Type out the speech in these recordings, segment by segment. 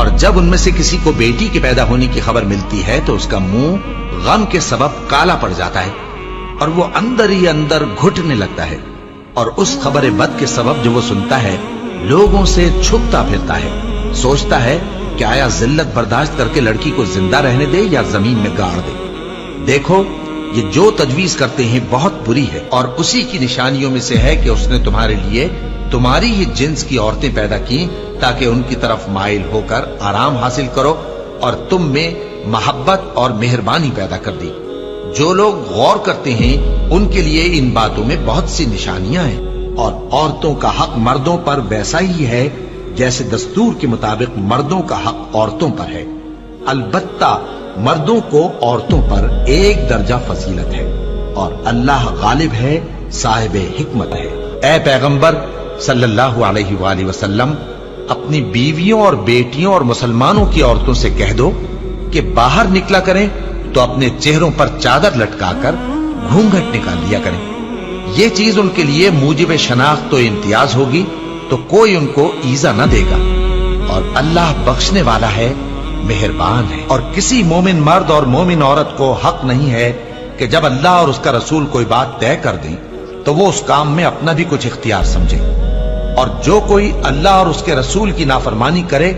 اور جب ان میں سے کسی کو بیٹی کے پیدا ہونے کی خبر ملتی ہے تو اس کا منہ غم کے سبب کالا پڑ جاتا ہے اور وہ اندر ہی اندر گھٹنے لگتا ہے، اور اس خبر بد کے سبب جو وہ سنتا ہے لوگوں سے چھپتا پھرتا ہے، سوچتا ہے کہ آیا ذلت برداشت کر کے لڑکی کو زندہ رہنے دے یا زمین میں گاڑ دے۔ دیکھو یہ جو تجویز کرتے ہیں بہت بری ہے، اور اسی کی نشانیوں میں سے ہے کہ اس نے تمہارے لیے تمہاری ہی جنس کی عورتیں پیدا کی تاکہ ان کی طرف مائل ہو کر آرام حاصل کرو، اور تم میں محبت اور مہربانی پیدا کر دی۔ جو لوگ غور کرتے ہیں ان کے لیے ان باتوں میں بہت سی نشانیاں ہیں، اور عورتوں کا حق مردوں پر ویسا ہی ہے جیسے دستور کے مطابق مردوں کا حق عورتوں پر ہے، البتہ مردوں کو عورتوں پر ایک درجہ فضیلت ہے، اور اللہ غالب ہے، صاحب حکمت ہے۔ اے پیغمبر صلی اللہ علیہ وآلہ وسلم، اپنی بیویوں اور بیٹیوں اور مسلمانوں کی عورتوں سے کہہ دو کہ باہر نکلا کریں تو اپنے چہروں پر چادر لٹکا کر گھونگھٹ نکال لیا کریں، یہ چیز ان کے لیے موجب شناخت و امتیاز ہوگی تو کوئی ان کو ایذا نہ دے گا، اور اللہ بخشنے والا ہے، مہربان ہے۔ اور کسی مومن مرد اور مومن عورت کو حق نہیں ہے کہ جب اللہ اور اس کا رسول کوئی بات طے کر دیں تو وہ اس کام میں اپنا بھی کچھ اختیار سمجھے، اور جو کوئی اللہ اور اس کے رسول کی نافرمانی کرے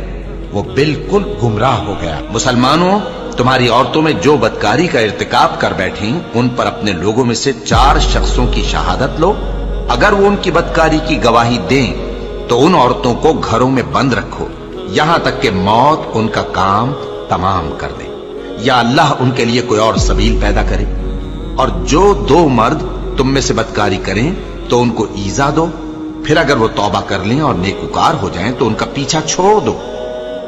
وہ بالکل گمراہ ہو گیا۔ مسلمانوں، تمہاری عورتوں میں جو بدکاری کا ارتکاب کر بیٹھیں ان پر اپنے لوگوں میں سے 4 شخصوں کی شہادت لو، اگر وہ ان کی بدکاری کی گواہی دیں تو ان عورتوں کو گھروں میں بند رکھو یہاں تک کہ موت ان کا کام تمام کر دے، یا اللہ ان کے لیے کوئی اور سبیل پیدا کرے۔ اور جو 2 مرد تم میں سے بدکاری کریں تو ان کو ایذا دو، پھر اگر وہ توبہ کر لیں اور نیکوکار ہو جائیں تو ان کا پیچھا چھوڑ دو،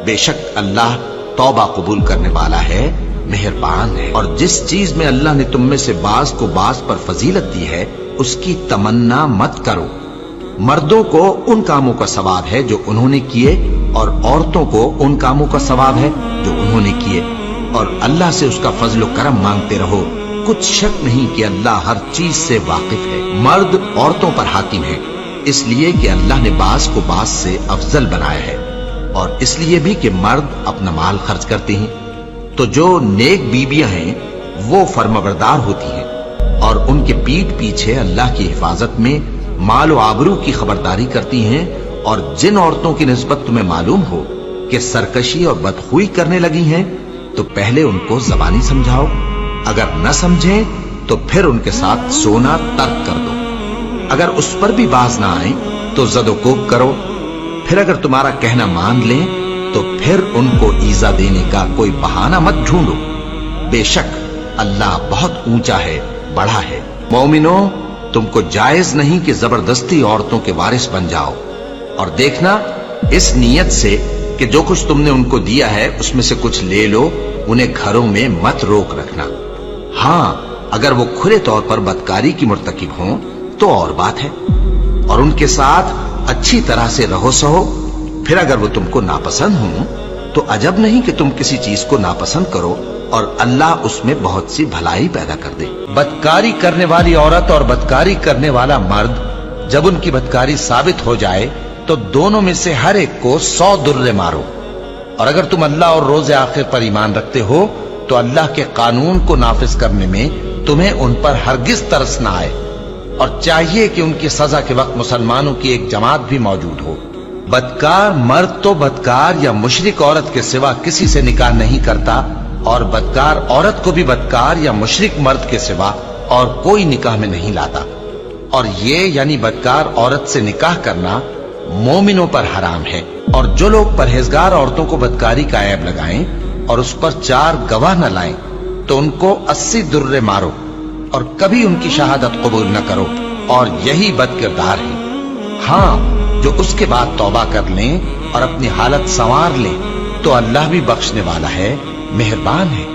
بے شک اللہ توبہ قبول کرنے والا ہے، مہربان ہے۔ اور جس چیز میں اللہ نے تم میں سے بعض کو بعض پر فضیلت دی ہے اس کی تمنا مت کرو، مردوں کو ان کاموں کا ثواب ہے جو انہوں نے کیے، اور عورتوں کو ان کاموں کا ثواب ہے جو انہوں نے کیے، اور اللہ سے اس کا فضل و کرم مانگتے رہو، کچھ شک نہیں کہ اللہ ہر چیز سے واقف ہے۔ مرد عورتوں پر حاکم ہے اس لیے کہ اللہ نے بعض کو بعض سے افضل بنایا ہے، اور اس لیے بھی کہ مرد اپنا مال خرچ کرتے ہیں، تو جو نیک بیویاں ہیں وہ فرمانبردار ہوتی ہیں، اور ان کے پیٹھ پیچھے اللہ کی حفاظت میں مال و آبرو کی خبرداری کرتی ہیں، اور جن عورتوں کی نسبت تمہیں معلوم ہو کہ سرکشی اور بدخوئی کرنے لگی ہیں تو پہلے ان کو زبانی سمجھاؤ، اگر نہ سمجھیں تو پھر ان کے ساتھ سونا ترک کر دو، اگر اس پر بھی باز نہ آئیں تو زد و کوب کرو، پھر اگر تمہارا کہنا مان لیں تو پھر ان کو ایذا دینے کا کوئی بہانہ مت ڈھونڈو، بے شک اللہ بہت اونچا ہے، بڑا ہے۔ مومنوں، تم کو جائز نہیں کہ زبردستی عورتوں کے وارث بن جاؤ، اور دیکھنا اس نیت سے کہ جو کچھ تم نے ان کو دیا ہے اس میں سے کچھ لے لو، انہیں گھروں میں مت روک رکھنا، ہاں اگر وہ کھلے طور پر بدکاری کی مرتکب ہوں تو اور بات ہے، اور ان کے ساتھ اچھی طرح سے رہو سہو، پھر اگر وہ تم کو ناپسند ہوں تو عجب نہیں کہ تم کسی چیز کو ناپسند کرو، اور اللہ اس میں بہت سی بھلائی پیدا کر دے۔ بدکاری کرنے والی عورت اور بدکاری کرنے والا مرد جب ان کی بدکاری ثابت ہو جائے تو دونوں میں سے ہر ایک کو 100 درے مارو، اور اگر تم اللہ اور روز آخر پر ایمان رکھتے ہو تو اللہ کے قانون کو نافذ کرنے میں تمہیں ان پر ہرگز ترس نہ آئے، اور چاہیے کہ ان کی سزا کے وقت مسلمانوں کی ایک جماعت بھی موجود ہو۔ بدکار مرد تو بدکار یا مشرک عورت کے سوا کسی سے نکاح نہیں کرتا، اور بدکار عورت کو بھی بدکار یا مشرک مرد کے سوا اور کوئی نکاح میں نہیں لاتا، اور یہ یعنی بدکار عورت سے نکاح کرنا مومنوں پر حرام ہے۔ اور جو لوگ پرہیزگار عورتوں کو بدکاری کا عیب لگائیں اور اس پر 4 گواہ نہ لائیں تو ان کو 80 درے مارو، اور کبھی ان کی شہادت قبول نہ کرو، اور یہی بد کردار ہے۔ ہاں جو اس کے بعد توبہ کر لیں اور اپنی حالت سنوار لیں تو اللہ بھی بخشنے والا ہے، مہربان ہے۔